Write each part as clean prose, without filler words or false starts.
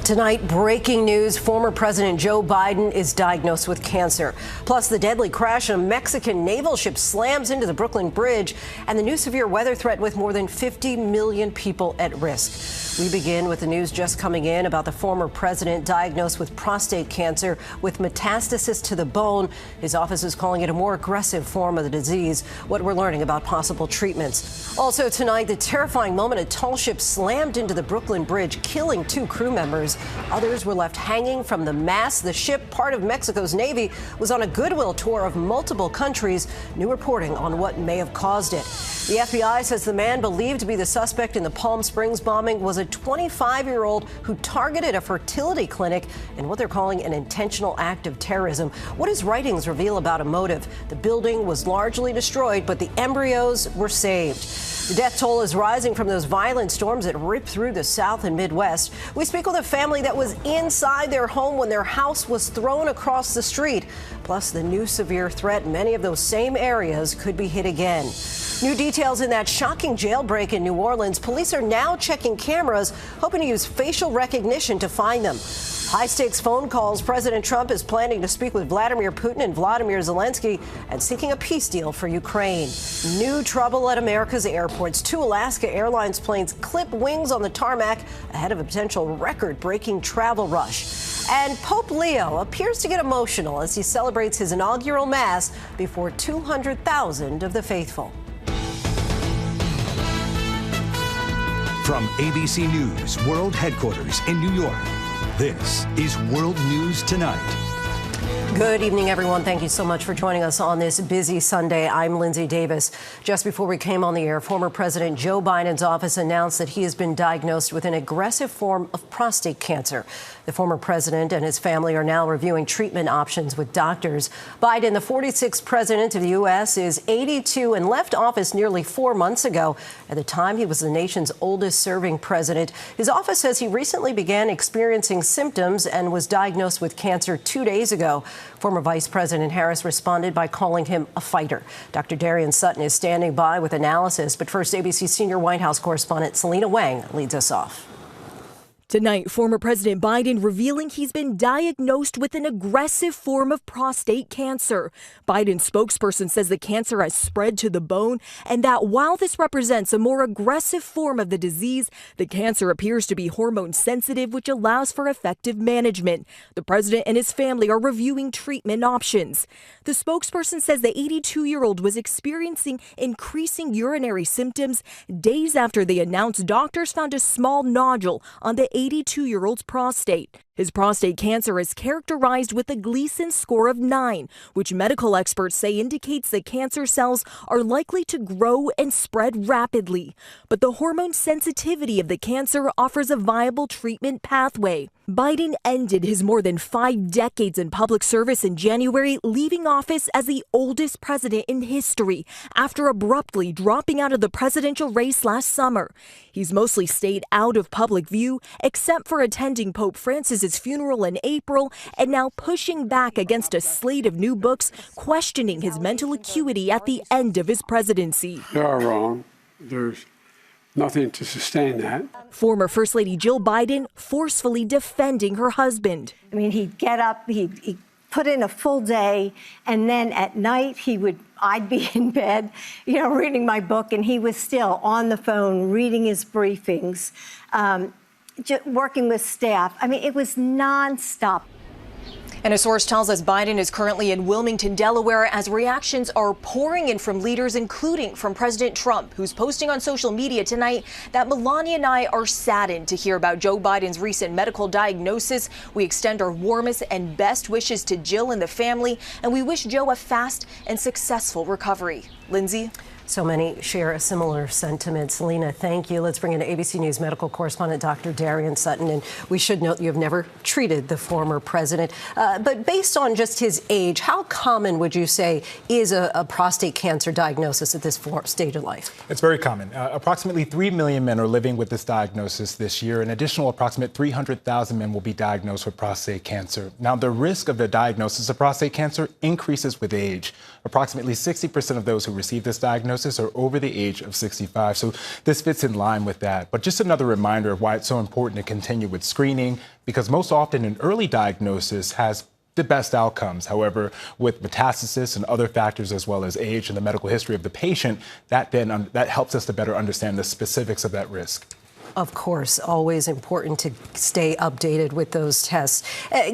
Tonight, breaking news. Former President Joe Biden is diagnosed with cancer. Plus, the deadly crash of a Mexican naval ship slams into the Brooklyn Bridge, and the new severe weather threat with more than 50 million people at risk. We begin with the news just coming in about the former president diagnosed with prostate cancer with metastasis to the bone. His office is calling it a more aggressive form of the disease. What we're learning about possible treatments. Also tonight, the terrifying moment a tall ship slammed into the Brooklyn Bridge, killing 2 crew members. Others were left hanging from the mast. The ship, part of Mexico's Navy, was on a goodwill tour of multiple countries. New reporting on what may have caused it. The FBI says the man believed to be the suspect in the Palm Springs bombing was a 25-year-old who targeted a fertility clinic in what they're calling an intentional act of terrorism. What his writings reveal about a motive. The building was largely destroyed, but the embryos were saved. The death toll is rising from those violent storms that ripped through the South and Midwest. We speak with a family that was inside their home when their house was thrown across the street. Plus, the new severe threat, many of those same areas could be hit again. New details in that shocking jailbreak in New Orleans. Police are now checking cameras, hoping to use facial recognition to find them. High-stakes phone calls. President Trump is planning to speak with Vladimir Putin and Vladimir Zelensky and seeking a peace deal for Ukraine. New trouble at America's airports. 2 Alaska Airlines planes clip wings on the tarmac ahead of a potential record-breaking travel rush. And Pope Leo appears to get emotional as he celebrates his inaugural Mass before 200,000 of the faithful. From ABC News World Headquarters in New York, this is World News Tonight. Good evening, everyone. Thank you so much for joining us on this busy Sunday. I'm Lindsay Davis. Just before we came on the air, former President Joe Biden's office announced that he has been diagnosed with an aggressive form of prostate cancer. The former president and his family are now reviewing treatment options with doctors. Biden, the 46th president of the U.S., is 82 and left office nearly 4 months ago. At the time, he was the nation's oldest serving president. His office says he recently began experiencing symptoms and was diagnosed with cancer 2 days ago. Former Vice President Harris responded by calling him a fighter. Dr. Darian Sutton is standing by with analysis. But first, ABC senior White House correspondent Selena Wang leads us off. Tonight, former President Biden revealing he's been diagnosed with an aggressive form of prostate cancer. Biden's spokesperson says the cancer has spread to the bone and that while this represents a more aggressive form of the disease, the cancer appears to be hormone sensitive, which allows for effective management. The president and his family are reviewing treatment options. The spokesperson says the 82-year-old was experiencing increasing urinary symptoms days after they announced doctors found a small nodule on the 82-year-old's prostate. His prostate cancer is characterized with a Gleason score of 9, which medical experts say indicates that cancer cells are likely to grow and spread rapidly. But the hormone sensitivity of the cancer offers a viable treatment pathway. Biden ended his more than 5 decades in public service in January, leaving office as the oldest president in history after abruptly dropping out of the presidential race last summer. He's mostly stayed out of public view, except for attending Pope Francis's funeral in April and now pushing back against a slate of new books questioning his mental acuity at the end of his presidency. You are wrong. There's nothing to sustain that. Former First Lady Jill Biden forcefully defending her husband. I mean, he'd get up, he'd put in a full day, and then at night I'd be in bed, reading my book, and he was still on the phone reading his briefings, working with staff. I mean, it was nonstop. And a source tells us Biden is currently in Wilmington, Delaware, as reactions are pouring in from leaders, including from President Trump, who's posting on social media tonight that Melania and I are saddened to hear about Joe Biden's recent medical diagnosis. We extend our warmest and best wishes to Jill and the family, and we wish Joe a fast and successful recovery. Lindsay? So many share a similar sentiment. Selena, thank you. Let's bring in ABC News medical correspondent Dr. Darian Sutton. And we should note you have never treated the former president. But based on just his age, how common would you say is a prostate cancer diagnosis at this stage of life? It's very common. Approximately 3 million men are living with this diagnosis this year. An additional approximate 300,000 men will be diagnosed with prostate cancer. Now, the risk of the diagnosis of prostate cancer increases with age. Approximately 60% of those who receive this diagnosis diagnosis are over the age of 65. So this fits in line with that. But just another reminder of why it's so important to continue with screening, because most often an early diagnosis has the best outcomes. However, with metastasis and other factors as well as age and the medical history of the patient, that helps us to better understand the specifics of that risk. Of course, always important to stay updated with those tests.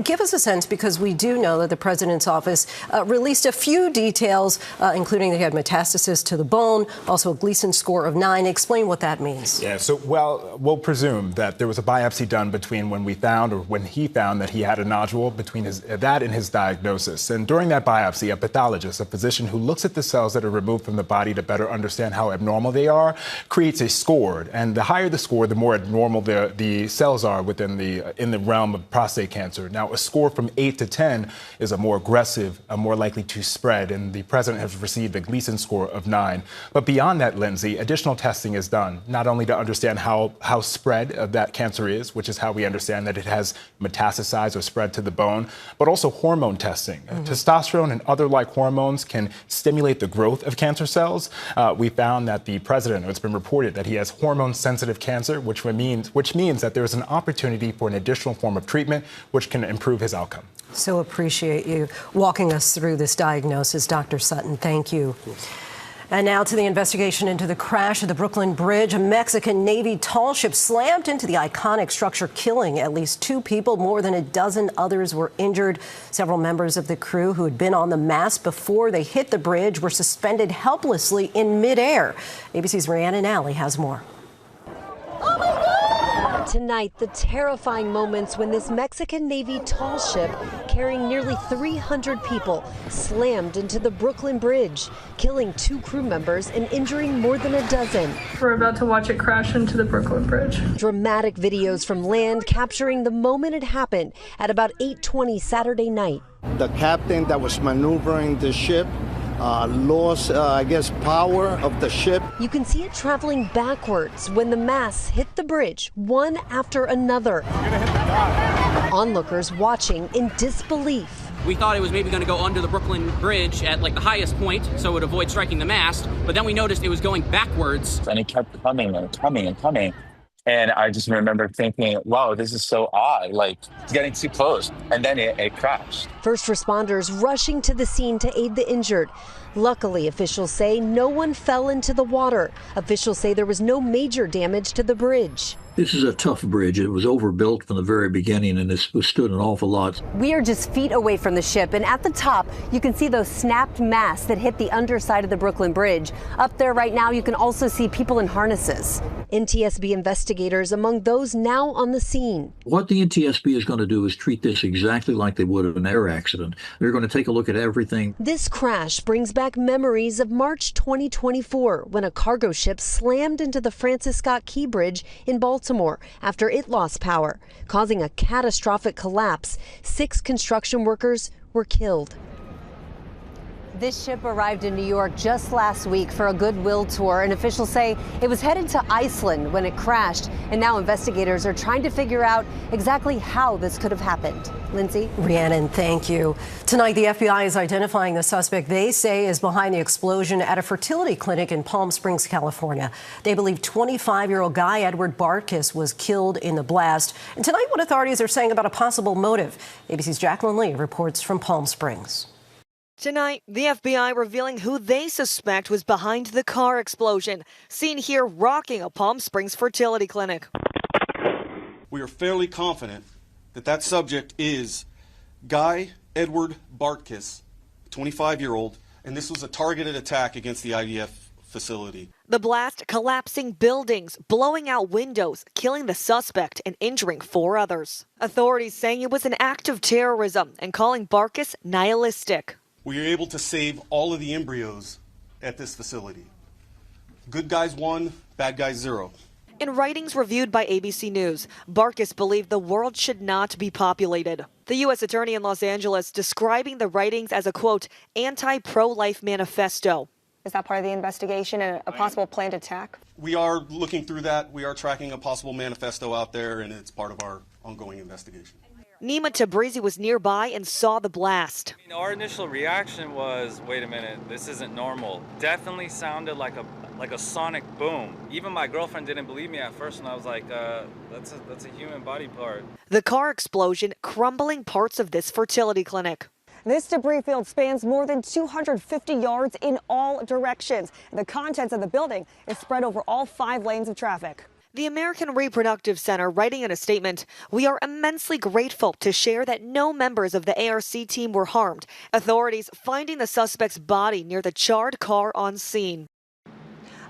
Give us a sense, because we do know that the president's office released a few details, including that he had metastasis to the bone, also a Gleason score of 9. Explain what that means. Yeah, so, we'll presume that there was a biopsy done between when we found, or when he found, that he had a nodule between that and his diagnosis. And during that biopsy, a pathologist, a physician who looks at the cells that are removed from the body to better understand how abnormal they are, creates a score. And the higher the score, the more abnormal the cells are in the realm of prostate cancer. Now, a score from 8 to 10 is a more aggressive, more likely to spread, and the president has received a Gleason score of 9. But beyond that, Lindsay, additional testing is done, not only to understand how spread of that cancer is, which is how we understand that it has metastasized or spread to the bone, but also hormone testing. Testosterone and other like hormones can stimulate the growth of cancer cells. We found that the president, it's been reported that he has hormone-sensitive cancer, which means that there is an opportunity for an additional form of treatment which can improve his outcome. So appreciate you walking us through this diagnosis, Dr. Sutton. Thank you. And now to the investigation into the crash of the Brooklyn Bridge. A Mexican Navy tall ship slammed into the iconic structure, killing at least 2 people. More than a dozen others were injured. Several members of the crew who had been on the mast before they hit the bridge were suspended helplessly in midair. ABC's Rhiannon Alley has more. Tonight, the terrifying moments when this Mexican Navy tall ship carrying nearly 300 people slammed into the Brooklyn Bridge, killing 2 crew members and injuring more than a dozen. We're about to watch it crash into the Brooklyn Bridge. Dramatic videos from land capturing the moment it happened at about 8:20 Saturday night. The captain that was maneuvering the ship lost, power of the ship. You can see it traveling backwards when the masts hit the bridge, one after another. Onlookers watching in disbelief. We thought it was maybe going to go under the Brooklyn Bridge at the highest point, so it would avoid striking the mast, but then we noticed it was going backwards. And it kept coming and coming and coming. And I just remember thinking, wow, this is so odd, it's getting too close. And then it crashed. First responders rushing to the scene to aid the injured. Luckily, officials say no one fell into the water. Officials say there was no major damage to the bridge. This is a tough bridge. It was overbuilt from the very beginning, and it's withstood an awful lot. We are just feet away from the ship, and at the top, you can see those snapped masts that hit the underside of the Brooklyn Bridge. Up there right now, you can also see people in harnesses. NTSB investigators among those now on the scene. What the NTSB is going to do is treat this exactly like they would an air accident. They're going to take a look at everything. This crash brings back memories of March 2024, when a cargo ship slammed into the Francis Scott Key Bridge in Baltimore after it lost power, causing a catastrophic collapse. 6 construction workers were killed. This ship arrived in New York just last week for a goodwill tour, and officials say it was headed to Iceland when it crashed, and now investigators are trying to figure out exactly how this could have happened. Lindsay? Rhiannon, thank you. Tonight, the FBI is identifying the suspect they say is behind the explosion at a fertility clinic in Palm Springs, California. They believe 25-year-old Guy Edward Bartkus was killed in the blast. And tonight, what authorities are saying about a possible motive. ABC's Jacqueline Lee reports from Palm Springs. Tonight, the FBI revealing who they suspect was behind the car explosion, seen here rocking a Palm Springs fertility clinic. We are fairly confident that that subject is Guy Edward Bartkus, 25-year-old, and this was a targeted attack against the IVF facility. The blast collapsing buildings, blowing out windows, killing the suspect and injuring 4 others. Authorities saying it was an act of terrorism and calling Bartkus nihilistic. We are able to save all of the embryos at this facility. Good guys 1, bad guys 0. In writings reviewed by ABC News, Bartkus believed the world should not be populated. The U.S. Attorney in Los Angeles describing the writings as a, quote, anti-pro-life manifesto. Is that part of the investigation and a possible planned attack? We are looking through that. We are tracking a possible manifesto out there, and it's part of our ongoing investigation. Nima Tabrizi was nearby and saw the blast. Our initial reaction was, wait a minute, this isn't normal. Definitely sounded like a sonic boom. Even my girlfriend didn't believe me at first, and I was like, that's a human body part. The car explosion crumbling parts of this fertility clinic. This debris field spans more than 250 yards in all directions. The contents of the building is spread over all 5 lanes of traffic. The American Reproductive Center writing in a statement, "We are immensely grateful to share that no members of the ARC team were harmed. Authorities finding the suspect's body near the charred car on scene."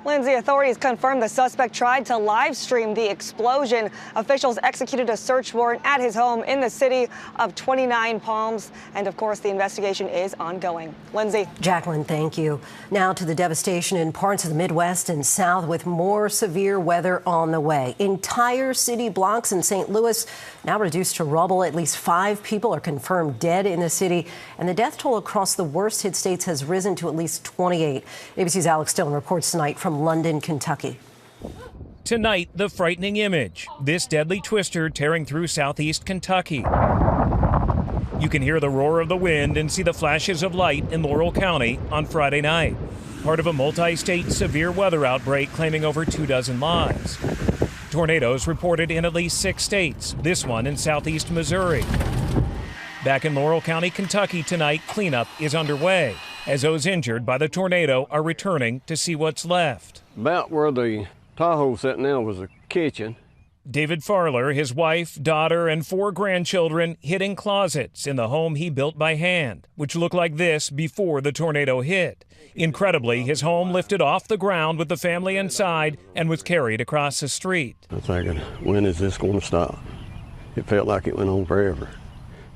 Lindsay, authorities confirmed the suspect tried to live stream the explosion. Officials executed a search warrant at his home in the city of 29 Palms. And of course, the investigation is ongoing. Lindsay. Jacqueline, thank you. Now to the devastation in parts of the Midwest and South with more severe weather on the way. Entire city blocks in St. Louis now reduced to rubble. At least 5 people are confirmed dead in the city. And the death toll across the worst hit states has risen to at least 28. ABC's Alex Stone reports tonight from London, Kentucky. Tonight, the frightening image. This deadly twister tearing through southeast Kentucky. You can hear the roar of the wind and see the flashes of light in Laurel County on Friday night. Part of a multi-state severe weather outbreak claiming over 24 lives. Tornadoes reported in at least 6 states, this one in southeast Missouri. Back in Laurel County, Kentucky tonight, cleanup is underway as those injured by the tornado are returning to see what's left. About where the Tahoe's sitting now was a kitchen. David Farler, his wife, daughter, and 4 grandchildren hid in closets in the home he built by hand, which looked like this before the tornado hit. Incredibly, his home lifted off the ground with the family inside and was carried across the street. I figured, when is this going to stop? It felt like it went on forever.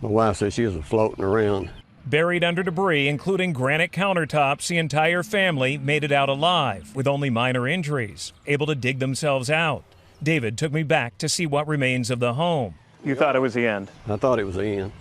My wife said she was floating around. Buried under debris, including granite countertops, the entire family made it out alive with only minor injuries, able to dig themselves out. David took me back to see what remains of the home. You thought it was the end? I thought it was the end.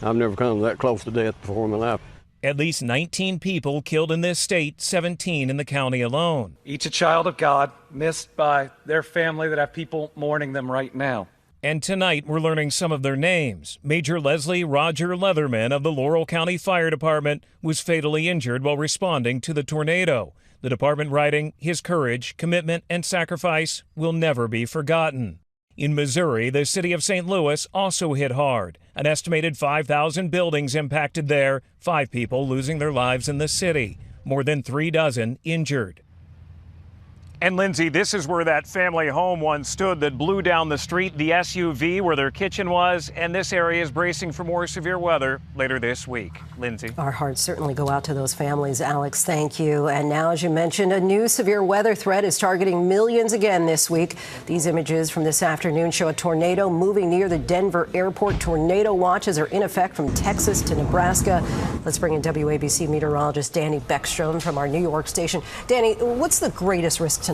I've never come that close to death before in my life. At least 19 people killed in this state, 17 in the county alone. Each a child of God, missed by their family that have people mourning them right now. And tonight, we're learning some of their names. Major Leslie Roger Leatherman of the Laurel County Fire Department was fatally injured while responding to the tornado. The department writing, his courage, commitment, and sacrifice will never be forgotten. In Missouri, the city of St. Louis also hit hard. An estimated 5,000 buildings impacted there, 5 people losing their lives in the city, more than 3 dozen injured. And Lindsay, this is where that family home once stood that blew down the street, the SUV where their kitchen was, and this area is bracing for more severe weather later this week. Lindsay. Our hearts certainly go out to those families, Alex. Thank you. And now, as you mentioned, a new severe weather threat is targeting millions again this week. These images from this afternoon show a tornado moving near the Denver airport. Tornado watches are in effect from Texas to Nebraska. Let's bring in WABC meteorologist Danny Beckstrom from our New York station. Danny, what's the greatest risk tonight?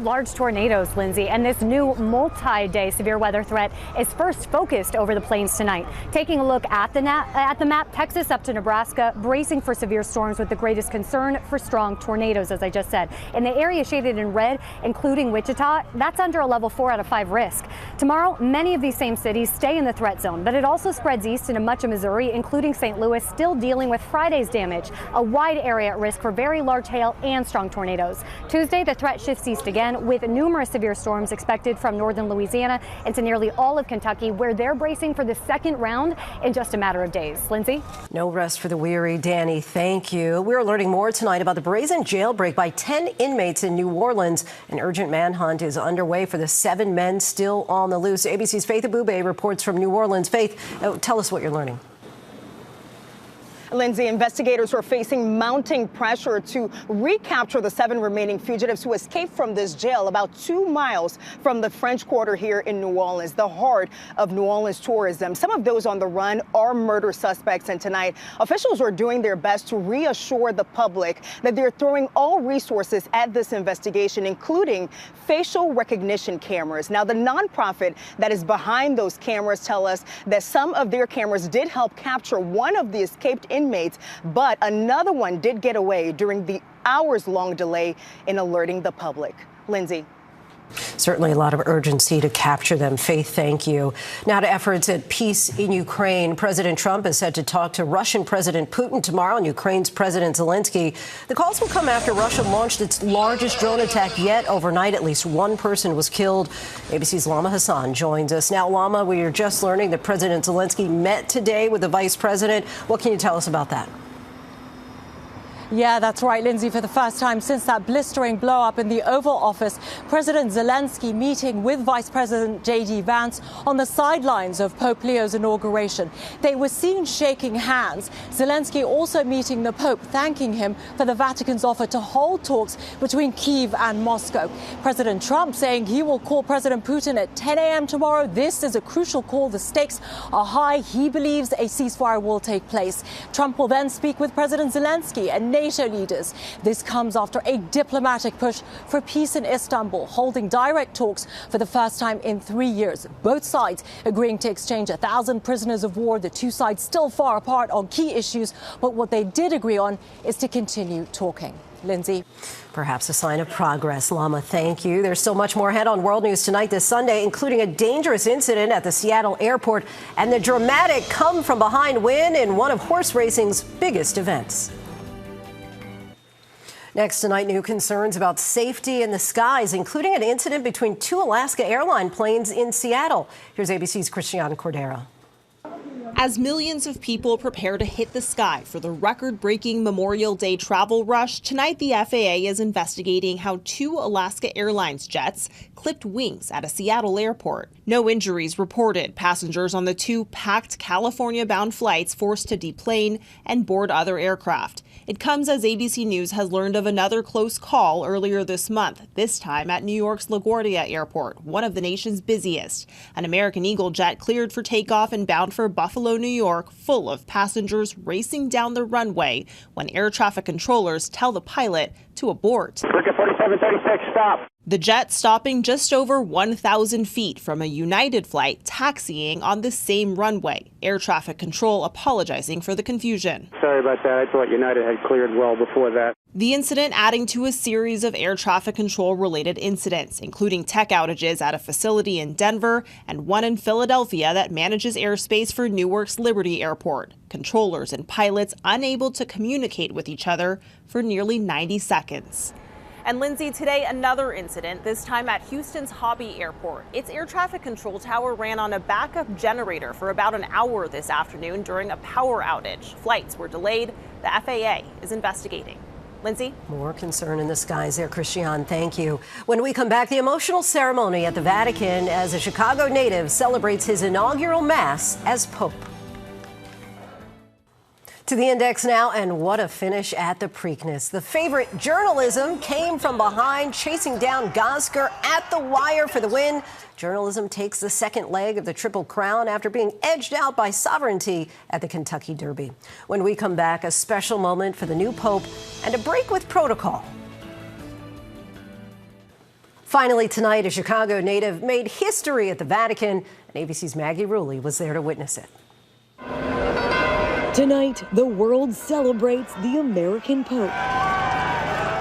Large tornadoes, Lindsay, and this new multi-day severe weather threat is first focused over the plains tonight. Taking a look at the map, Texas up to Nebraska, bracing for severe storms with the greatest concern for strong tornadoes, as I just said. In the area shaded in red, including Wichita, that's under a level 4 out of 5 risk. Tomorrow, many of these same cities stay in the threat zone, but it also spreads east into much of Missouri, including St. Louis, still dealing with Friday's damage. A wide area at risk for very large hail and strong tornadoes. Tuesday, the threat shifts east again, with numerous severe storms expected from northern Louisiana into nearly all of Kentucky, where they're bracing for the second round in just a matter of days. Lindsay? No rest for the weary. Danny, thank you. We're learning more tonight about the brazen jailbreak by 10 inmates in New Orleans. An urgent manhunt is underway for the 7 men still on the loose. ABC's Faith Abube reports from New Orleans. Faith, tell us what you're learning. Lindsay, investigators are facing mounting pressure to recapture the 7 remaining fugitives who escaped from this jail about 2 miles from the French Quarter here in New Orleans, the heart of New Orleans tourism. Some of those on the run are murder suspects, and tonight officials are doing their best to reassure the public that they're throwing all resources at this investigation, including facial recognition cameras. Now, the nonprofit that is behind those cameras tell us that some of their cameras did help capture one of the escaped inmates, but another one did get away during the hours-long delay in alerting the public. Lindsay. Certainly a lot of urgency to capture them. Faith, thank you. Now to efforts at peace in Ukraine. President Trump is set to talk to Russian President Putin tomorrow and Ukraine's President Zelensky. The calls will come after Russia launched its largest drone attack yet overnight. At least one person was killed. ABC's Lama Hassan joins us. Now, Lama, we are just learning that President Zelensky met today with the vice president. What can you tell us about that? Yeah, that's right, Lindsay. For the first time since that blistering blow-up in the Oval Office, President Zelensky meeting with Vice President J.D. Vance on the sidelines of Pope Leo's inauguration. They were seen shaking hands. Zelensky also meeting the Pope, thanking him for the Vatican's offer to hold talks between Kyiv and Moscow. President Trump saying he will call President Putin at 10 a.m. tomorrow. This is a crucial call. The stakes are high. He believes a ceasefire will take place. Trump will then speak with President Zelensky and NATO leaders. This comes after a diplomatic push for peace in Istanbul, holding direct talks for the first time in 3 years. Both sides agreeing to exchange 1,000 prisoners of war. The two sides still far apart on key issues, but what they did agree on is to continue talking. Lindsay. Perhaps a sign of progress. Lama, thank you. There's so much more ahead on World News Tonight this Sunday, including a dangerous incident at the Seattle airport and the dramatic come-from-behind win in one of horse racing's biggest events. Next tonight, new concerns about safety in the skies, including an incident between two Alaska airline planes in Seattle. Here's ABC's Christiane Cordero. As millions of people prepare to hit the sky for the record-breaking Memorial Day travel rush, tonight the FAA is investigating how two Alaska Airlines jets clipped wings at a Seattle airport. No injuries reported. Passengers on the two packed California-bound flights forced to deplane and board other aircraft. It comes as ABC News has learned of another close call earlier this month, this time at New York's LaGuardia Airport, one of the nation's busiest. An American Eagle jet cleared for takeoff and bound for Buffalo, New York, full of passengers racing down the runway when air traffic controllers tell the pilot to abort. Circuit 4736, stop. The jet stopping just over 1,000 feet from a United flight taxiing on the same runway. Air traffic control apologizing for the confusion. Sorry about that. I thought United had cleared well before that. The incident adding to a series of air traffic control related incidents, including tech outages at a facility in Denver and one in Philadelphia that manages airspace for Newark's Liberty Airport. Controllers and pilots unable to communicate with each other for nearly 90 seconds. And Lindsay, today another incident, this time at Houston's Hobby Airport. Its air traffic control tower ran on a backup generator for about an hour this afternoon during a power outage. Flights were delayed. The FAA is investigating. Lindsay? More concern in the skies there, Christiane. Thank you. When we come back, the emotional ceremony at the Vatican as a Chicago native celebrates his inaugural Mass as Pope. To the Index now, and what a finish at the Preakness. The favorite journalism came from behind, chasing down Gosger at the wire for the win. Journalism takes the second leg of the Triple Crown after being edged out by Sovereignty at the Kentucky Derby. When we come back, a special moment for the new Pope and a break with protocol. Finally tonight, a Chicago native made history at the Vatican, and ABC's Maggie Rulli was there to witness it. Tonight, the world celebrates the American Pope.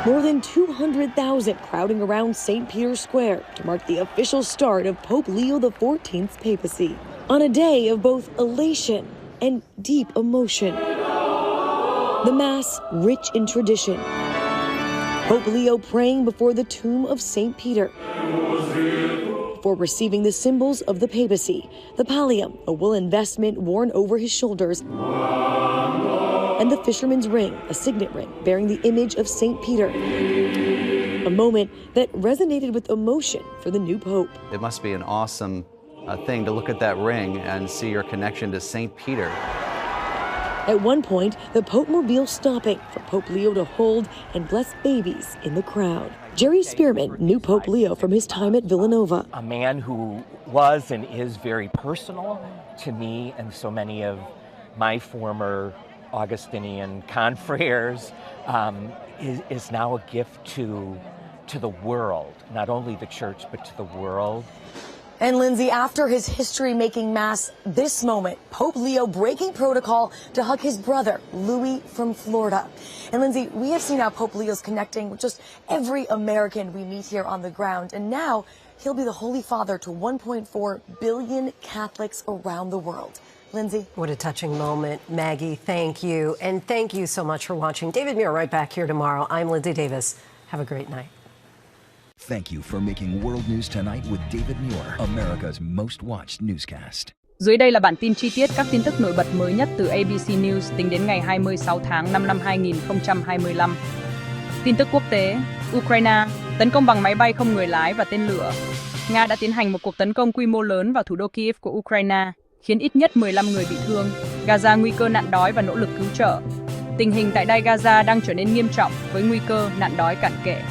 More than 200,000 crowding around St. Peter's Square to mark the official start of Pope Leo XIV's papacy. On a day of both elation and deep emotion. The Mass, rich in tradition. Pope Leo praying before the tomb of St. Peter. Before receiving the symbols of the papacy, the pallium, a woolen vestment worn over his shoulders, and the fisherman's ring, a signet ring bearing the image of St. Peter. A moment that resonated with emotion for the new Pope. It must be an awesome thing to look at that ring and see your connection to St. Peter. At one point, the Pope mobile stopping for Pope Leo to hold and bless babies in the crowd. Jerry Spearman knew Pope Leo from his time at Villanova. A man who was and is very personal to me and so many of my former Augustinian confreres, is now a gift to the world, not only the church, but to the world. And Lindsay, after his history-making Mass, this moment, Pope Leo breaking protocol to hug his brother, Louis from Florida. And Lindsay, we have seen how Pope Leo's connecting with just every American we meet here on the ground. And now he'll be the Holy Father to 1.4 billion Catholics around the world. Lindsay. What a touching moment. Maggie, thank you. And thank you so much for watching. David Muir right back here tomorrow. I'm Lindsay Davis. Have a great night. Thank you for making World News Tonight with David Muir, America's most watched newscast. Dưới đây là bản tin chi tiết các tin tức nổi bật mới nhất từ ABC News tính đến ngày 26 tháng 5 năm 2025. Tin tức quốc tế, Ukraine tấn công bằng máy bay không người lái và tên lửa. Nga đã tiến hành một cuộc tấn công quy mô lớn vào thủ đô Kyiv của Ukraine, khiến ít nhất 15 người bị thương. Gaza nguy cơ nạn đói và nỗ lực cứu trợ. Tình hình tại Đài Gaza đang trở nên nghiêm trọng với nguy cơ nạn đói cận kề.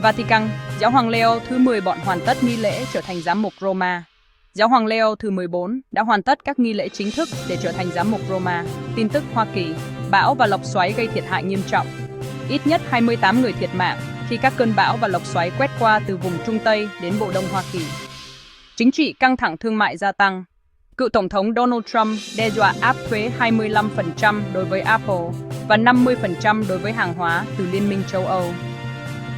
Vatican, Giáo hoàng Leo thứ 10 bọn hoàn tất nghi lễ trở thành giám mục Roma. Giáo hoàng Leo thứ 14 đã hoàn tất các nghi lễ chính thức để trở thành giám mục Roma. Tin tức Hoa Kỳ, bão và lốc xoáy gây thiệt hại nghiêm trọng. Ít nhất 28 người thiệt mạng khi các cơn bão và lốc xoáy quét qua từ vùng Trung Tây đến Bộ Đông Hoa Kỳ. Chính trị căng thẳng thương mại gia tăng. Cựu Tổng thống Donald Trump đe dọa áp thuế 25% đối với Apple và 50% đối với hàng hóa từ Liên minh châu Âu.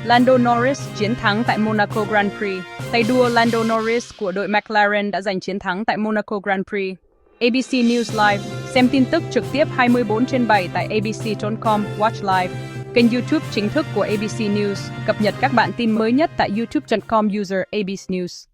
Lando Norris chiến thắng tại Monaco Grand Prix. Tay đua Lando Norris của đội McLaren đã giành chiến thắng tại Monaco Grand Prix. ABC News Live, xem tin tức trực tiếp 24/7 tại abc.com, watch live. Kênh YouTube chính thức của ABC News, cập nhật các bản tin mới nhất tại youtube.com user ABC News.